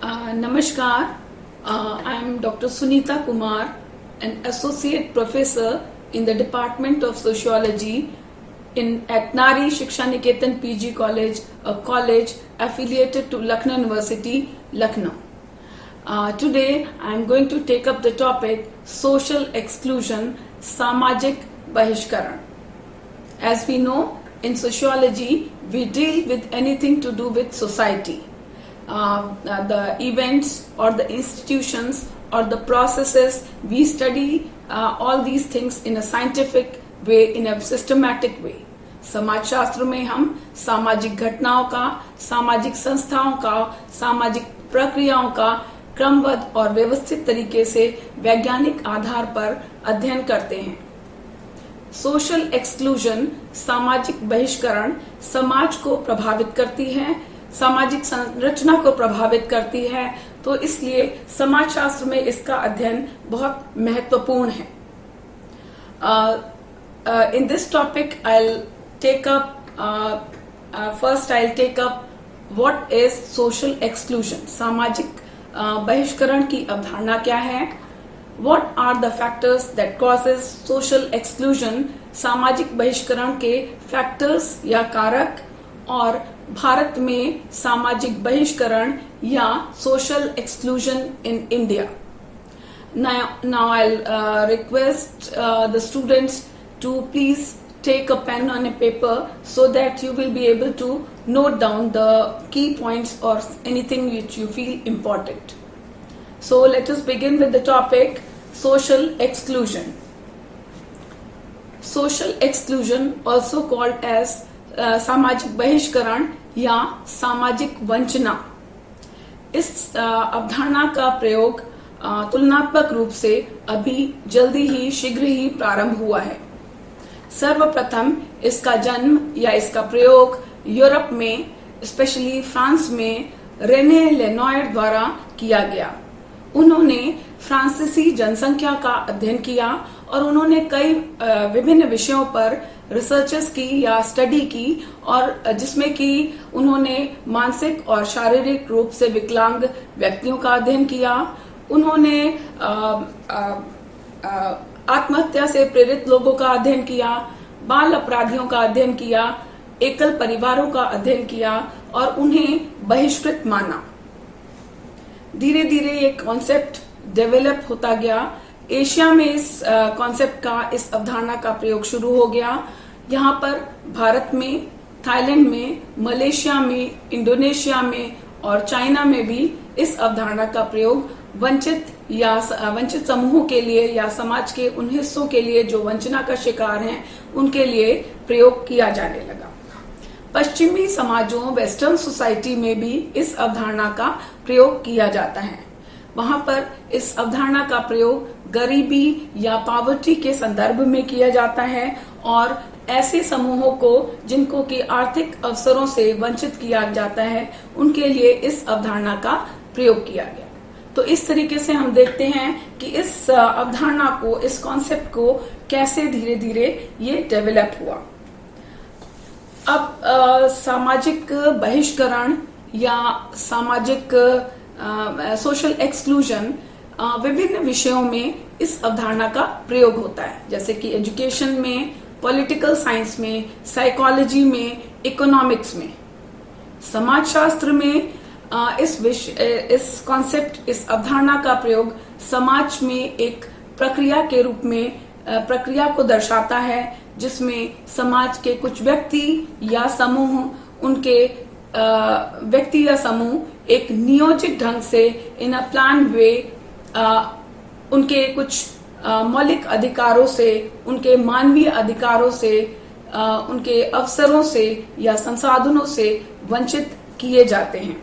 Namaskar. I am Dr. Sunita Kumar, an associate professor in the Department of Sociology at Nari Shiksha Niketan PG College, a college affiliated to Lucknow University, Lucknow. Today I am going to take up the topic social exclusion, samajik bahishkaran. As we know, in sociology, we deal with anything to do with society. The events or the institutions or the processes, we study all these things in a scientific way, in a systematic way. समाज शास्त्र में हम सामाजिक घटनाओं का, सामाजिक संस्थाओं का, सामाजिक प्रक्रियाओं का क्रमबद्ध और व्यवस्थित तरीके से वैज्ञानिक आधार पर अध्ययन करते हैं. सोशल एक्सक्लूजन, सामाजिक बहिष्करण समाज को प्रभावित करती है, सामाजिक संरचना को प्रभावित करती है, तो इसलिए समाज शास्त्र में इसका अध्ययन बहुत महत्वपूर्ण है. In this topic, I'll take up what is social exclusion. सामाजिक बहिष्करण की अवधारणा क्या है? What are the factors that causes social exclusion? सामाजिक बहिष्करण के factors या कारक, और भारत में सामाजिक बहिष्करण या social exclusion in India. Now I'll request the students to please take a pen and a paper so that you will be able to note down the key points or anything which you feel important. So let us begin with the topic social exclusion. Social exclusion, also called as सामाजिक बहिष्करण या सामाजिक वंचना, इस अवधारणा का प्रयोग तुलनात्मक रूप से अभी शीघ्र ही प्रारंभ हुआ है. सर्वप्रथम इसका जन्म या इसका प्रयोग यूरोप में, स्पेशली फ्रांस में रेने लेनॉयर द्वारा किया गया. उन्होंने फ्रांसीसी जनसंख्या का अध्ययन किया और उन्होंने कई विभिन्न विषयों पर रिसर्चेस की या स्टडी की, और जिसमें कि उन्होंने मानसिक और शारीरिक रूप से विकलांग व्यक्तियों का अध्ययन किया. उन्होंने आत्महत्या से प्रेरित लोगों का अध्ययन किया, बाल अपराधियों का अध्ययन किया, एकल परिवारों का अध्ययन किया और उन्हें बहिष्कृत माना. धीरे धीरे ये कॉन्सेप्ट डेवलप होता गया. एशिया में इस कॉन्सेप्ट का, इस अवधारणा का प्रयोग शुरू हो गया. यहाँ पर भारत में, थाईलैंड में, मलेशिया में, इंडोनेशिया में और चाइना में भी इस अवधारणा का प्रयोग वंचित समूहों के लिए या समाज के उन हिस्सों के लिए जो वंचना का शिकार हैं, उनके लिए प्रयोग किया जाने लगा. पश्चिमी समाजों, वेस्टर्न सोसाइटी में भी इस अवधारणा का प्रयोग किया जाता है. वहां पर इस अवधारणा का प्रयोग गरीबी या पॉवर्टी के संदर्भ में किया जाता है और ऐसे समूहों को जिनको कि आर्थिक अवसरों से वंचित किया जाता है, उनके लिए इस अवधारणा का प्रयोग किया गया. तो इस तरीके से हम देखते हैं कि इस अवधारणा को, इस कॉन्सेप्ट को कैसे धीरे धीरे ये डेवलप हुआ. अब सामाजिक बहिष्करण या सामाजिक सोशल एक्सक्लूजन विभिन्न विषयों में इस अवधारणा का प्रयोग होता है, जैसे कि एजुकेशन में, पॉलिटिकल साइंस में, साइकोलॉजी में, इकोनॉमिक्स में. समाजशास्त्र में इस कॉन्सेप्ट, इस अवधारणा का प्रयोग समाज में एक प्रक्रिया के रूप में प्रक्रिया को दर्शाता है, जिसमें समाज के कुछ व्यक्ति या समूह, उनके व्यक्ति या समूह एक नियोजित ढंग से, इन अ प्लान वे, उनके कुछ मौलिक अधिकारों से, उनके मानवीय अधिकारों से, उनके अवसरों से या संसाधनों से वंचित किए जाते हैं.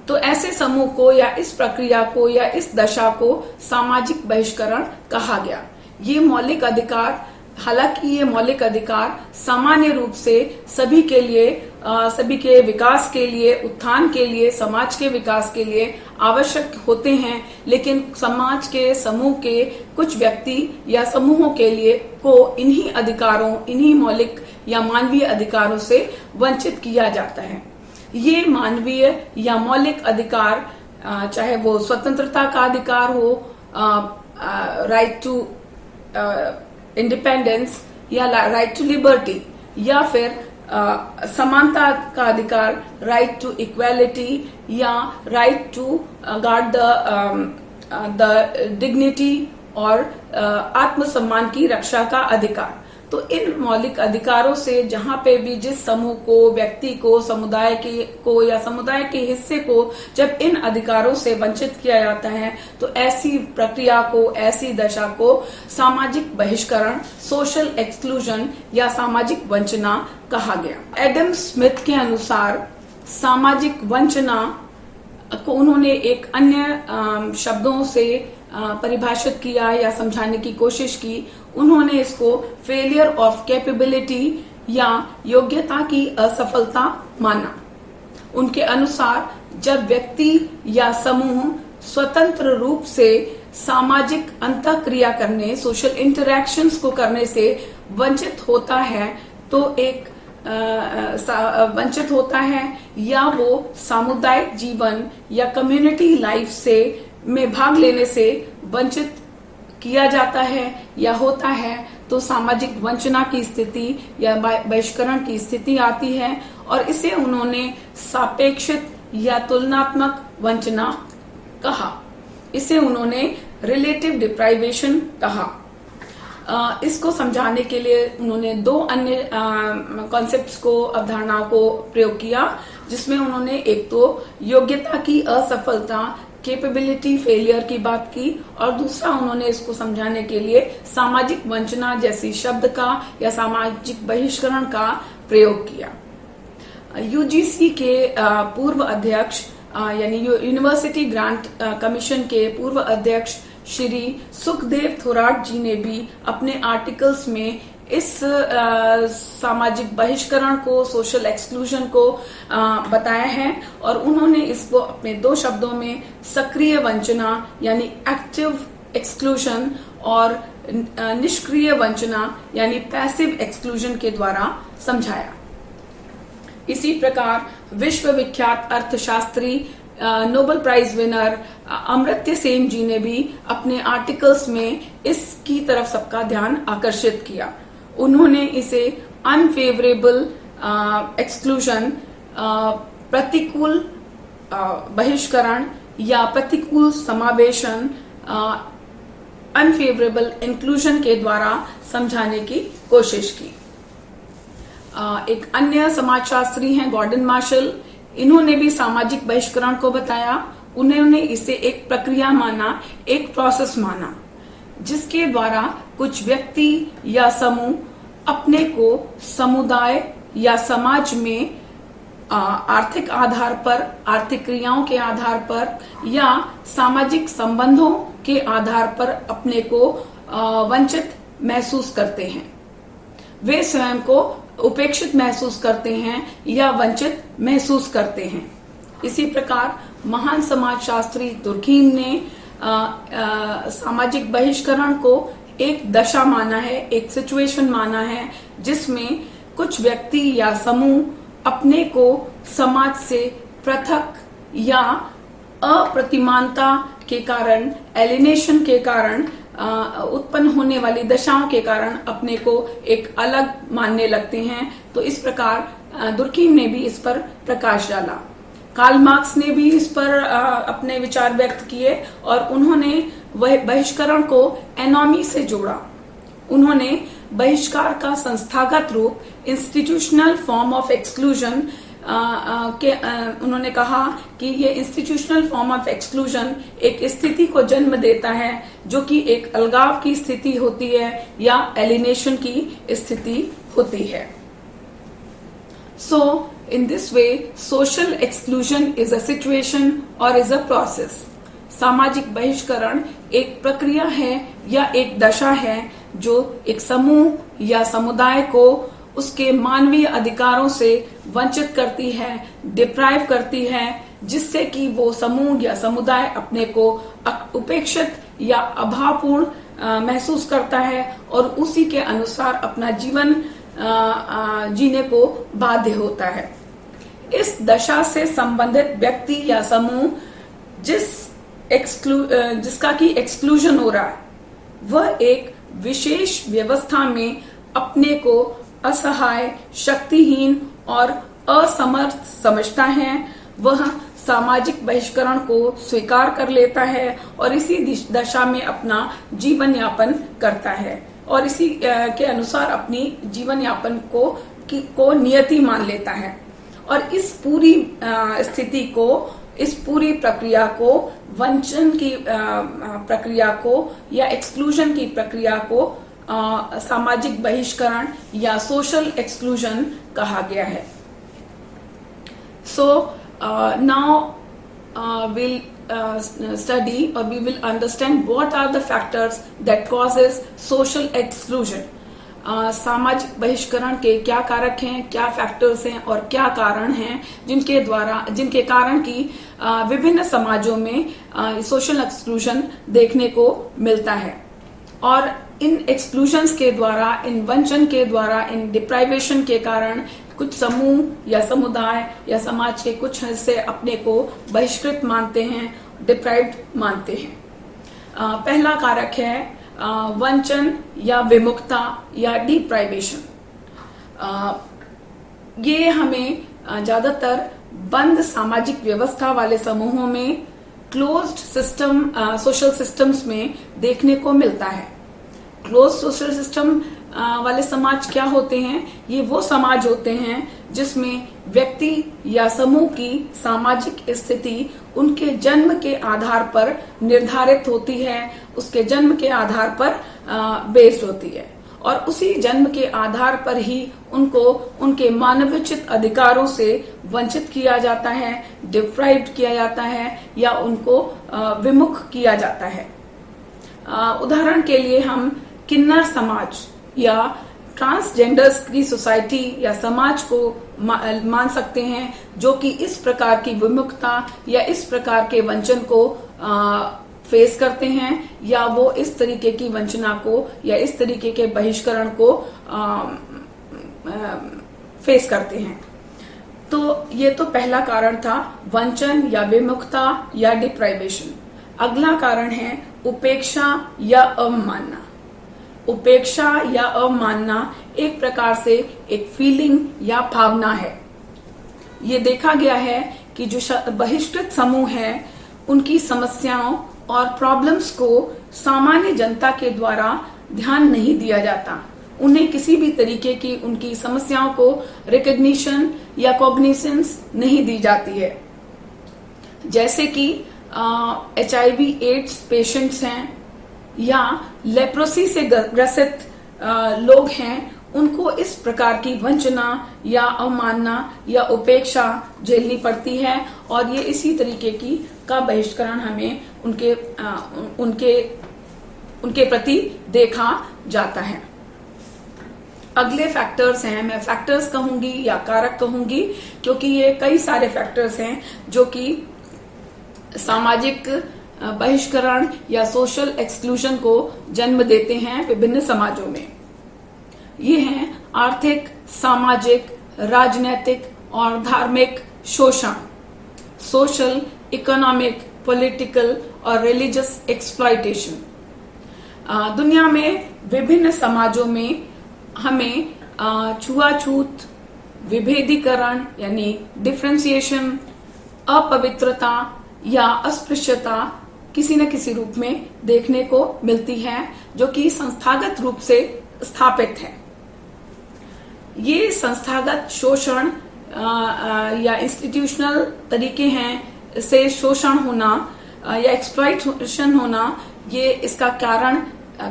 तो ऐसे समूह को या इस प्रक्रिया को या इस दशा को सामाजिक बहिष्करण कहा गया. ये मौलिक अधिकार, हालांकि ये मौलिक अधिकार सामान्य रूप से सभी के लिए, सभी के विकास के लिए, उत्थान के लिए, समाज के विकास के लिए आवश्यक होते हैं, लेकिन समाज के समूह के कुछ व्यक्ति या समूहों के लिए को इन्हीं अधिकारों, इन्हीं मौलिक या मानवीय अधिकारों से वंचित किया जाता है. ये मानवीय या मौलिक अधिकार, चाहे वो स्वतंत्रता का अधिकार हो, राइट टू इंडिपेंडेंस या राइट टू लिबर्टी, या फिर समानता का अधिकार, राइट टू इक्वालिटी, या right to guard the dignity और आत्मसम्मान की रक्षा का अधिकार। तो इन मौलिक अधिकारों से जहां पे भी जिस समूह को, व्यक्ति को, समुदाय को या समुदाय के हिस्से को जब इन अधिकारों से वंचित किया जाता है तो ऐसी प्रक्रिया को, ऐसी दशा को सामाजिक बहिष्करण, सोशल एक्सक्लूजन या सामाजिक वंचना कहा गया। एडम स्मिथ के अनुसार सामाजिक वंचना को उन्होंने एक अन्य शब्दों से परिभाषित किया या समझाने की कोशिश की। उन्होंने इसको फेलियर ऑफ कैपेबिलिटी या योग्यता की असफलता माना। उनके अनुसार जब व्यक्ति या समूह स्वतंत्र रूप से सामाजिक अंतःक्रिया करने, सोशल इंटरैक्शंस को करने से वंचित होता है तो वंचित होता है, या वो सामुदायिक जीवन या कम्युनिटी लाइफ में भाग लेने से वंचित किया जाता है या होता है, तो सामाजिक वंचना की स्थिति या बहिष्करण की स्थिति आती है। और इसे उन्होंने सापेक्षित या तुलनात्मक वंचना कहा। इसे उन्होंने रिलेटिव डिप्राइवेशन कहा। इसको समझाने के लिए उन्होंने दो अन्य कॉन्सेप्ट्स को, अवधारणाओं को प्रयोग किया, जिसमें उन्होंने एक तो योग्यता की असफलता, कैपेबिलिटी फेलियर की बात की, और दूसरा उन्होंने इसको समझाने के लिए सामाजिक वंचना जैसी शब्द का या सामाजिक बहिष्करण का प्रयोग किया। यूजीसी के पूर्व अध्यक्ष यानी यूनिवर्सिटी ग्रांट कमीशन के पूर्व अध्यक्ष श्री सुखदेव थोराट जी ने भी अपने आर्टिकल्स में इस सामाजिक बहिष्करण को, सोशल एक्सक्लूजन को बताया है, और उन्होंने इसको अपने दो शब्दों में सक्रिय वंचना यानी एक्टिव एक्सक्लूजन और निष्क्रिय वंचना यानी पैसिव एक्सक्लूजन के द्वारा समझाया। इसी प्रकार विश्व विख्यात अर्थशास्त्री, Nobel prize winner Amartya Sen ji ने भी अपने आर्टिकल्स में इसकी तरफ सबका ध्यान आकर्षित किया। उन्होंने इसे अनफेवरेबल एक्सक्लूजन, प्रतिकूल बहिष्करण या प्रतिकूल समावेशन, अनफेवरेबल इंक्लूजन के द्वारा समझाने की कोशिश की। एक अन्य समाजशास्त्री हैं गॉर्डन मार्शल। इन्होंने भी सामाजिक बहिष्करण को बताया। उन्होंने इसे एक प्रक्रिया माना, एक प्रोसेस माना, जिसके द्वारा कुछ व्यक्ति या समूह अपने को समुदाय या समाज में आर्थिक आधार पर, आर्थिक क्रियाओं के आधार पर या सामाजिक संबंधों के आधार पर अपने को वंचित महसूस करते हैं। वे स्वयं को उपेक्षित महसूस करते हैं या वंचित महसूस करते हैं। इसी प्रकार महान समाजशास्त्री तुर्कीन ने सामाजिक बहिष्करण को एक दशा माना है, एक सिचुएशन माना है, जिसमें कुछ व्यक्ति या समूह अपने को समाज से पृथक या अप्रतिमानता के कारण, एलिनेशन के कारण, उत्पन्न होने वाली दशाओं के कारण अपने को एक अलग मानने लगते हैं। तो इस प्रकार दुर्कीम ने भी इस पर प्रकाश डाला। कार्ल मार्क्स ने भी इस पर अपने विचार व्यक्त किए और उन्होंने वह बहिष्करण को एनॉमी से जोड़ा। उन्होंने बहिष्कार का संस्थागत रूप, इंस्टीट्यूशनल फॉर्म ऑफ एक्सक्लूजन उन्होंने कहा कि ये इंस्टीट्यूशनल फॉर्म ऑफ एक्सक्लूजन एक स्थिति को जन्म देता है जो कि एक अलगाव की स्थिति होती है या एलिनेशन की स्थिति होती है। So, in this way, social exclusion is a situation or is a process. सामाजिक बहिष्करण एक प्रक्रिया है या एक दशा है जो एक समूह या समुदाय को उसके मानवीय अधिकारों से वंचित करती है, डिप्राइव करती है, जिससे कि वो समूह या समुदाय अपने को उपेक्षित या अभावपूर्ण महसूस करता है और उसी के अनुसार अपना जीवन जीने को बाध्य होता है। इस दशा से संबंधित व्यक्ति या समूह जिसका की एक्सक्लूजन हो रहा है, वह एक विशेष व्यवस्था में अपने को असहाय, शक्तिहीन और असमर्थ समझता है। वह सामाजिक बहिष्करण को स्वीकार कर लेता है और इसी दशा में अपना जीवन यापन करता है और इसी के अनुसार अपनी जीवन यापन को नियति मान लेता है। और इस पूरी स्थिति को, इस पूरी प्रक्रिया को वंचन की प्रक्रिया को या एक्सक्लूजन की प्रक्रिया को सामाजिक बहिष्करण या सोशल एक्सक्लूजन कहा गया है। So now we'll study or we will understand what are the factors that causes social exclusion. सामाजिक बहिष्करण के क्या कारक हैं, क्या फैक्टर्स हैं और क्या कारण हैं जिनके कारण की विभिन्न समाजों में सोशल एक्सक्लूजन देखने को मिलता है। और इन एक्सक्लूजन्स के द्वारा, इन वंचन के द्वारा, इन डिप्राइवेशन के कारण कुछ समूह या समुदाय या समाज के कुछ हिस्से अपने को बहिष्कृत मानते हैं, डिप्राइव्ड मानते हैं। पहला कारक है वंचन या विमुक्ता या डिप्राइवेशन। ये हमें ज्यादातर बंद सामाजिक व्यवस्था वाले समूहों में, क्लोज्ड सिस्टम सोशल सिस्टम्स में देखने को मिलता है। क्लोज सोशल सिस्टम वाले समाज क्या होते हैं? ये वो समाज होते हैं जिसमें व्यक्ति या समूह की सामाजिक स्थिति उनके जन्म के आधार पर निर्धारित होती है, उसके जन्म के आधार पर बेस्ड होती है और उसी जन्म के आधार पर ही उनको उनके मानवोचित अधिकारों से वंचित किया जाता है, डिप्राइव्ड किया जाता है या उनको विमुख किया जाता है। उदाहरण के लिए हम किन्नर समाज या ट्रांसजेंडर्स की सोसाइटी या समाज को मान सकते हैं, जो कि इस प्रकार की विमुखता या इस प्रकार के वंचन को फेस करते हैं या वो इस तरीके की वंचना को या इस तरीके के बहिष्करण को फेस करते हैं। तो ये तो पहला कारण था, वंचन या विमुखता या डिप्राइवेशन। अगला कारण है उपेक्षा या अवमानना। उपेक्षा या अवमानना एक प्रकार से एक फीलिंग या भावना है। ये देखा गया है कि जो बहिष्कृत समूह है उनकी समस्याओं और प्रॉब्लम्स को सामान्य जनता के द्वारा ध्यान नहीं दिया जाता। उन्हें किसी भी तरीके की उनकी समस्याओं को रिकॉग्निशन या कॉग्निसेंस नहीं दी जाती है। जैसे कि HIV एड्स पेशेंट्स हैं या लेप्रोसी से ग्रसित लोग हैं, उनको इस प्रकार की वंचना या अवमानना या उपेक्षा झेलनी पड़ती है और ये इसी तरीके की का बहिष्करण हमें उनके प्रति देखा जाता है। अगले फैक्टर्स हैं, मैं फैक्टर्स कहूंगी या कारक कहूंगी क्योंकि ये कई सारे फैक्टर्स हैं जो कि सामाजिक बहिष्करण या सोशल एक्सक्लूजन को जन्म देते हैं विभिन्न समाजों में। ये हैं आर्थिक, सामाजिक, राजनैतिक और धार्मिक शोषण, सोशल, इकोनॉमिक, पॉलिटिकल और रिलीजियस एक्सप्लॉयटेशन। दुनिया में विभिन्न समाजों में हमें छुआछूत, विभेदीकरण यानी डिफरेंशिएशन, अपवित्रता या अस्पृश्यता किसी न किसी रूप में देखने को मिलती है जो कि संस्थागत रूप से स्थापित है। ये संस्थागत शोषण या इंस्टीट्यूशनल तरीके हैं से शोषण होना या एक्सप्लॉइटेशन होना, ये इसका कारण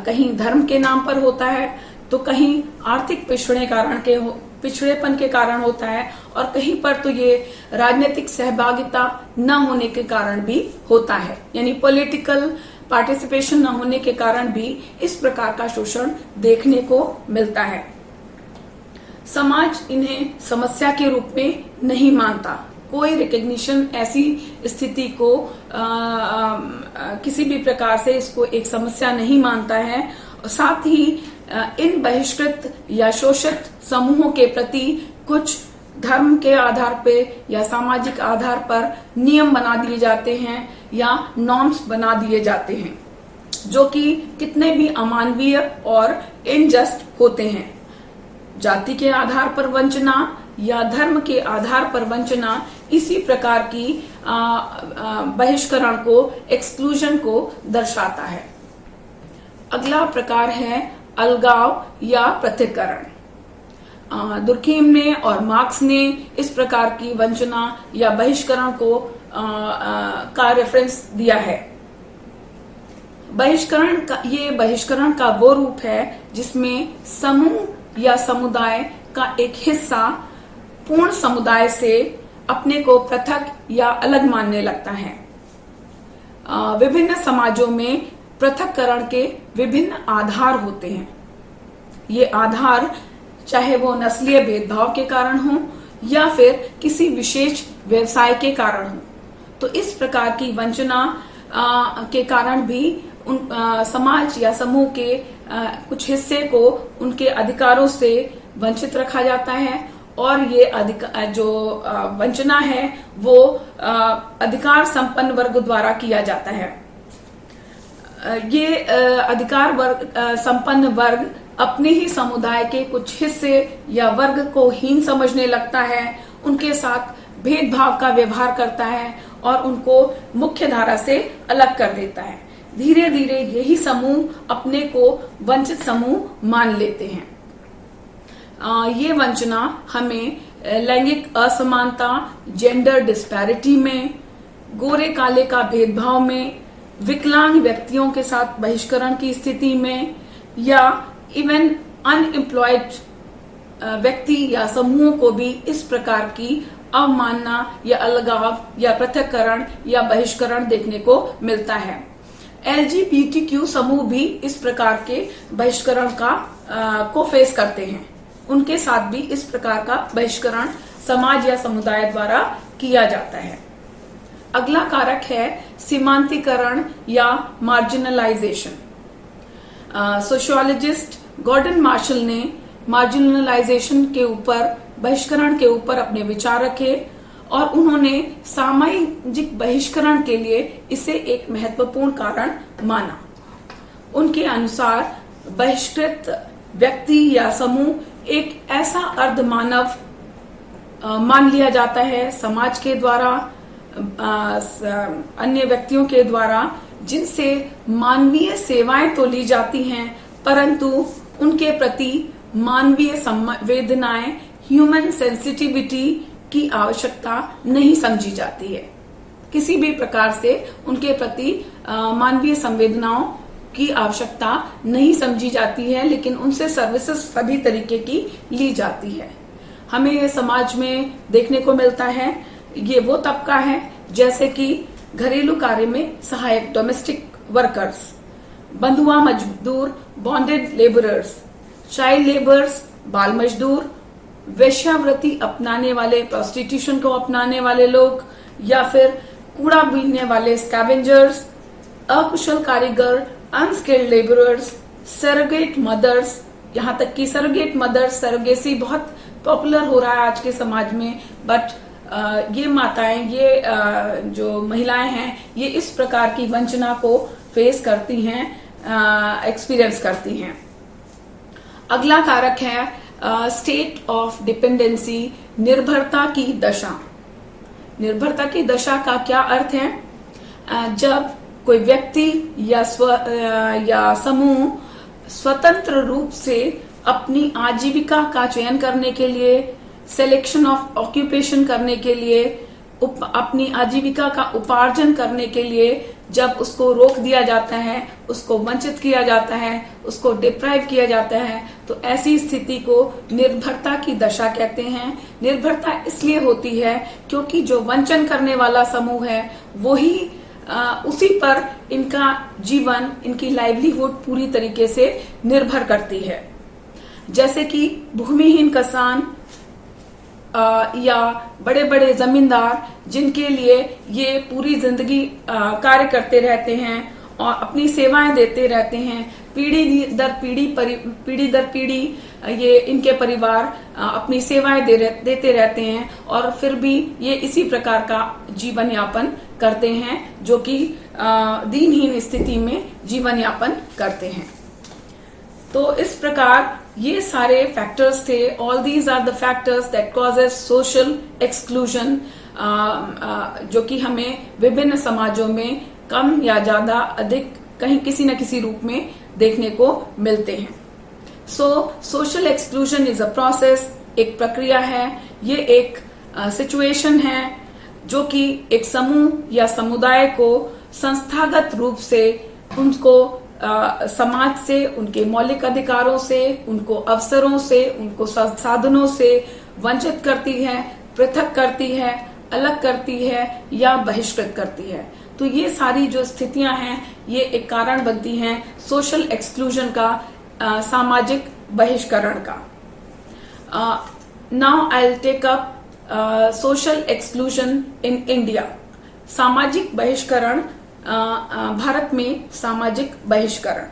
कहीं धर्म के नाम पर होता है तो कहीं आर्थिक पिछड़ेपन के कारण होता है और कहीं पर तो ये राजनीतिक सहभागिता न होने के कारण भी होता है, यानी पॉलिटिकल पार्टिसिपेशन न होने के कारण भी इस प्रकार का शोषण देखने को मिलता है। समाज इन्हें समस्या के रूप में नहीं मानता, कोई रिकॉग्निशन ऐसी स्थिति को किसी भी प्रकार से इसको एक समस्या नहीं मानता है। साथ ही इन बहिष्कृत या शोषित समूहों के प्रति कुछ धर्म के आधार पे या सामाजिक आधार पर नियम बना दिए जाते हैं या नॉर्म्स बना दिए जाते हैं जो कि कितने भी अमानवीय और इनजस्ट होते हैं। जाति के आधार पर वंचना या धर्म के आधार पर वंचना इसी प्रकार की बहिष्करण को, एक्सक्लूजन को दर्शाता है। अगला प्रकार है अलगाव या पृथक्करण। दुर्खीम ने और मार्क्स ने इस प्रकार की वंचना या बहिष्करण को का रेफरेंस दिया है। बहिष्करण का वो रूप है जिसमें समूह या समुदाय का एक हिस्सा पूर्ण समुदाय से अपने को पृथक या अलग मानने लगता है। विभिन्न समाजों में पृथक्करण के विभिन्न आधार होते हैं। ये आधार चाहे वो नस्लीय भेदभाव के कारण हो या फिर किसी विशेष व्यवसाय के कारण हो, तो इस प्रकार की वंचना के कारण भी समाज या समूह के कुछ हिस्से को उनके अधिकारों से वंचित रखा जाता है और ये वंचना है वो अधिकार संपन्न वर्ग द्वारा किया जाता है। ये अधिकार संपन्न वर्ग अपने ही समुदाय के कुछ हिस्से या वर्ग को हीन समझने लगता है, उनके साथ भेदभाव का व्यवहार करता है और उनको मुख्य धारा से अलग कर देता है। धीरे धीरे यही समूह अपने को वंचित समूह मान लेते हैं। ये वंचना हमें लैंगिक असमानता, जेंडर डिस्पैरिटी में, गोरे काले का भेदभाव में, विकलांग व्यक्तियों के साथ बहिष्करण की स्थिति में या इवन अनएम्प्लॉयड व्यक्ति या समूहों को भी इस प्रकार की अवमानना या अलगाव या पृथक्करण या बहिष्करण देखने को मिलता है। LGBTQ समूह भी इस प्रकार के बहिष्करण को फेस करते हैं। उनके साथ भी इस प्रकार का बहिष्करण समाज या समुदाय द्वारा किया जाता है। अगला कारक है सीमांतीकरण या मार्जिनलाइजेशन। सोशियोलॉजिस्ट गॉर्डन मार्शल ने मार्जिनलाइजेशन के ऊपर, बहिष्करण के ऊपर अपने विचार रखे और उन्होंने सामाजिक बहिष्करण के लिए इसे एक महत्वपूर्ण कारण माना। उनके अनुसार बहिष्कृत व्यक्ति या समूह एक ऐसा अर्धमानव मान लिया जाता है समाज के द्वारा, अन्य व्यक्तियों के द्वारा, जिनसे मानवीय सेवाएं तो ली जाती हैं परंतु उनके प्रति मानवीय संवेदनाएं, ह्यूमन सेंसिटिविटी की आवश्यकता नहीं समझी जाती है। किसी भी प्रकार से उनके प्रति मानवीय संवेदनाओं की आवश्यकता नहीं समझी जाती है, लेकिन उनसे सर्विसेज सभी तरीके की ली जाती है। हमें ये समाज में देखने को मिलता है। ये वो तबका है जैसे कि घरेलू कार्य में सहायक, डोमेस्टिक वर्कर्स, बंधुआ मजदूर, बॉन्डेड लेबरर्स, चाइल्ड लेबर्स, बाल मजदूर, वेश्यावृत्ति अपनाने वाले, प्रोस्टिट्यूशन को अपनाने वाले लोग, या फिर कूड़ा बीनने वाले स्कैवेंजर्स, अकुशल कारीगर, अनस्किल्ड लेबरर्स, सरोगेट मदर्स। यहाँ तक कि सरोगेट मदर्स, सरोगेसी बहुत पॉपुलर हो रहा है आज के समाज में, बट ये माताएं, ये जो महिलाएं हैं, ये इस प्रकार की वंचना को फेस करती हैं, एक्सपीरियंस करती हैं। अगला कारक है स्टेट ऑफ डिपेंडेंसी, निर्भरता की दशा। निर्भरता की दशा का क्या अर्थ है? जब कोई व्यक्ति या समूह स्वतंत्र रूप से अपनी आजीविका का चयन करने के लिए, सिलेक्शन ऑफ ऑक्यूपेशन करने के लिए, अपनी आजीविका का उपार्जन करने के लिए जब उसको रोक दिया जाता है, उसको वंचित किया जाता है, उसको डिप्राइव किया जाता है, तो ऐसी स्थिति को निर्भरता की दशा कहते हैं। निर्भरता इसलिए होती है क्योंकि जो वंचन करने वाला समूह है वही उसी पर इनका जीवन, इनकी लाइवलीहुड पूरी तरीके से निर्भर करती है। जैसे कि भूमिहीन किसान या बड़े बड़े जमींदार, जिनके लिए ये पूरी जिंदगी कार्य करते रहते हैं और अपनी सेवाएं देते रहते हैं। पीढ़ी दर पीढ़ी ये इनके परिवार अपनी सेवाएं देते रहते हैं और फिर भी ये इसी प्रकार का जीवन यापन करते हैं, जो कि दीनहीन स्थिति में जीवन यापन करते हैं। तो इस प्रकार ये सारे फैक्टर्स थे। All these are the factors that causes social exclusion, जो कि हमें विभिन्न समाजों में कम या ज्यादा अधिक कहीं किसी न किसी रूप में देखने को मिलते हैं। Social exclusion is a process, एक प्रक्रिया है, ये एक सिचुएशन है जो कि एक समूह या समुदाय को संस्थागत रूप से उनको समाज से, उनके मौलिक अधिकारों से, उनको अवसरों से, उनको साधनों से वंचित करती है, पृथक करती है, अलग करती है या बहिष्कृत करती है। तो ये सारी जो स्थितियां हैं ये एक कारण बनती हैं सोशल एक्सक्लूजन का, सामाजिक बहिष्करण का। Now I will take up social exclusion in India. सामाजिक बहिष्करण, भारत में सामाजिक बहिष्करण।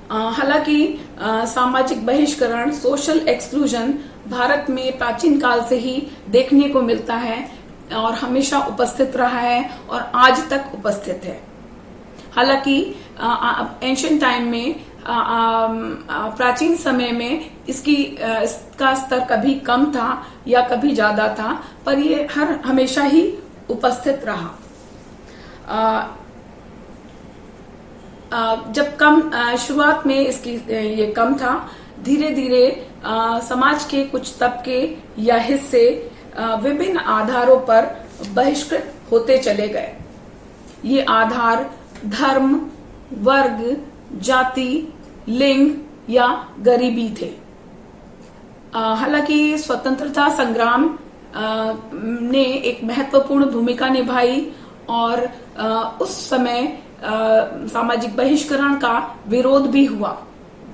हालांकि सामाजिक बहिष्करण, सोशल एक्सक्लूजन भारत में प्राचीन काल से ही देखने को मिलता है और हमेशा उपस्थित रहा है और आज तक उपस्थित है। हालांकि एंशिएंट टाइम में, प्राचीन समय में इसका स्तर कभी कम था या कभी ज्यादा था, पर ये हमेशा ही उपस्थित रहा। जब शुरुआत में इसकी ये कम था, धीरे धीरे समाज के कुछ तबके या हिस्से विभिन्न आधारों पर बहिष्कृत होते चले गए। ये आधार धर्म, वर्ग, जाति, लिंग या गरीबी थे। हालांकि स्वतंत्रता संग्राम ने एक महत्वपूर्ण भूमिका निभाई और उस समय सामाजिक बहिष्करण का विरोध भी हुआ।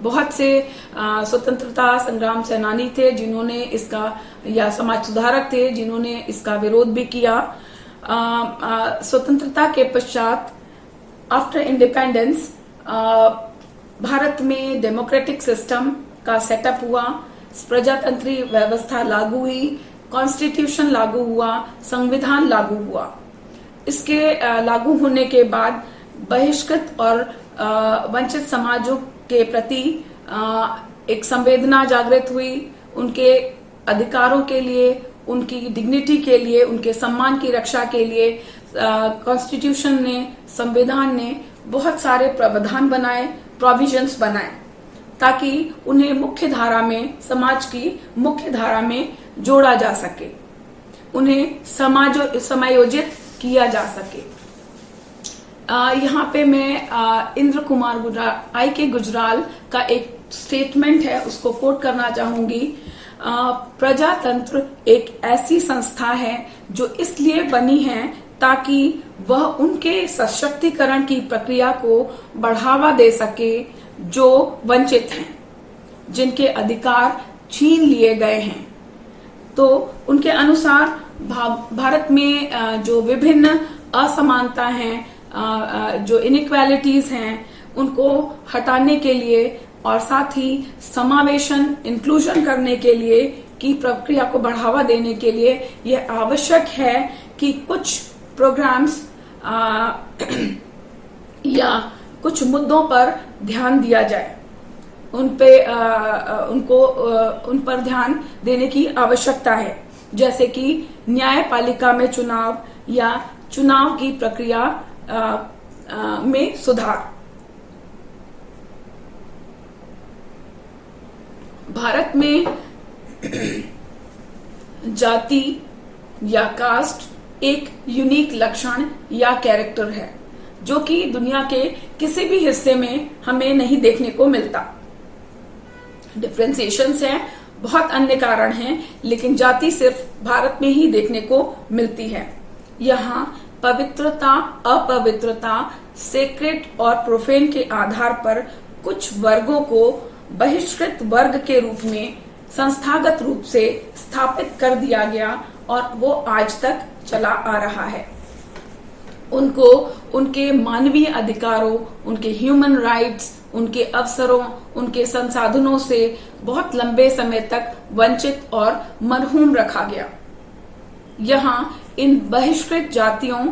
बहुत से स्वतंत्रता संग्राम सेनानी थे जिन्होंने इसका, या समाज सुधारक थे जिन्होंने इसका विरोध भी किया। स्वतंत्रता के पश्चात, आफ्टर इंडिपेंडेंस, भारत में डेमोक्रेटिक सिस्टम का सेटअप हुआ, प्रजातंत्रीय व्यवस्था लागू हुई, कॉन्स्टिट्यूशन लागू हुआ, संविधान लागू हुआ। इसके लागू होने के बाद बहिष्कृत और वंचित समाजों के प्रति एक संवेदना जागृत हुई। उनके अधिकारों के लिए, उनकी डिग्निटी के लिए, उनके सम्मान की रक्षा के लिए कॉन्स्टिट्यूशन ने, संविधान ने बहुत सारे प्रावधान बनाए, प्रोविजंस बनाए, ताकि उन्हें मुख्य धारा में, समाज की मुख्य धारा में जोड़ा जा सके, उन्हें समायोजित किया जा सके। यहाँ पे मैं इंद्र कुमार I.K. गुजराल का एक स्टेटमेंट है, उसको कोट करना चाहूंगी। प्रजातंत्र एक ऐसी संस्था है जो इसलिए बनी है ताकि वह उनके सशक्तिकरण की प्रक्रिया को बढ़ावा दे सके जो वंचित हैं, जिनके अधिकार छीन लिए गए हैं। तो उनके अनुसार भारत में जो विभिन्न असमानता हैं, जो इनइक्वालिटीज हैं, उनको हटाने के लिए और साथ ही समावेशन, इंक्लूजन करने के लिए की प्रक्रिया को बढ़ावा देने के लिए यह आवश्यक है कि कुछ प्रोग्राम्स या कुछ मुद्दों पर ध्यान दिया जाए, उन पर ध्यान देने की आवश्यकता है, जैसे कि न्यायपालिका में चुनाव या चुनाव की प्रक्रिया में सुधार। भारत में जाति या कास्ट एक यूनिक लक्षण या कैरेक्टर है जो कि दुनिया के किसी भी हिस्से में हमें नहीं देखने को मिलता। डिफरेंशिएशंस हैं, बहुत अन्य कारण हैं, लेकिन जाति सिर्फ भारत में ही देखने को मिलती है। यहाँ पवित्रता, अपवित्रता, सेक्रेट और प्रोफेन के आधार पर कुछ वर्गों को बहिष्कृत वर्ग के रूप में संस्थागत रूप से स्थापित कर दिया गया और वो आज तक चला आ रहा है। उनको उनके मानवीय अधिकारों, उनके ह्यूमन राइट्स, उनके अवसरों, उनके संसाधनों से बहुत लंबे समय तक वंचित और मरहूम रखा गया। यहाँ इन बहिष्कृत जातियों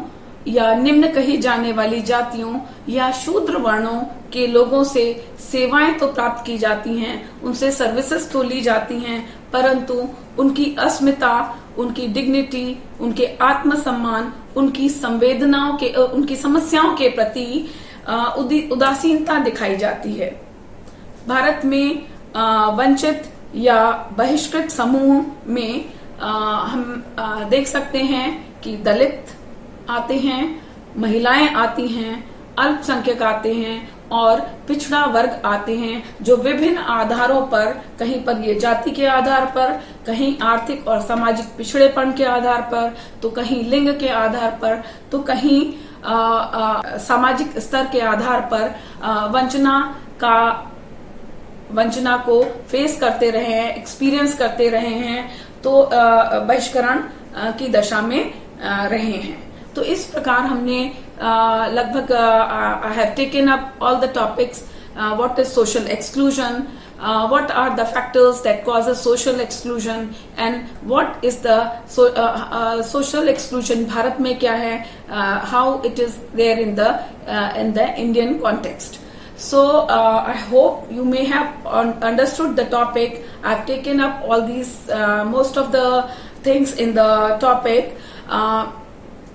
या निम्न कही जाने वाली जातियों या शूद्र वर्णों के लोगों से सेवाएं तो प्राप्त की जाती हैं, उनसे सर्विसेज तो ली जाती हैं, परंतु उनकी अस्मिता, उनकी डिग्निटी, उनके आत्मसम्मान, उनकी संवेदनाओं के, उनकी समस्याओं के प्रति उदासीनता दिखाई जाती है। भारत में वंचित या बहिष्कृत समूह में हम देख सकते हैं कि दलित आते हैं, महिलाएं आती हैं, अल्पसंख्यक आते हैं और पिछड़ा वर्ग आते हैं, जो विभिन्न आधारों पर, कहीं पर ये जाति के आधार पर, कहीं आर्थिक और सामाजिक पिछड़ेपन के आधार पर, तो कहीं लिंग के आधार पर, तो कहीं सामाजिक स्तर के आधार पर वंचना को फेस करते रहे हैं, एक्सपीरियंस करते रहे हैं, तो बहिष्करण की दशा में रहे हैं। तो इस प्रकार हमने लगभग I have taken up all the topics. What is social exclusion? What are the factors that causes social exclusion? And what is the social exclusion Bharat में क्या है? How it is there in the Indian context. So I hope you may have understood the topic. I've taken up all these most of the things in the topic.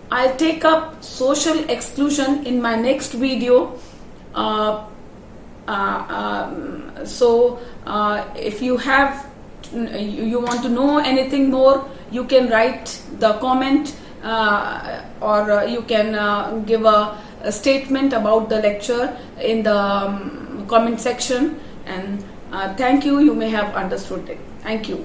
I'll take up social exclusion in my next video. So if you want to know anything more, you can write the comment or you can give a statement about the lecture in the comment section. And thank you. You may have understood it. Thank you.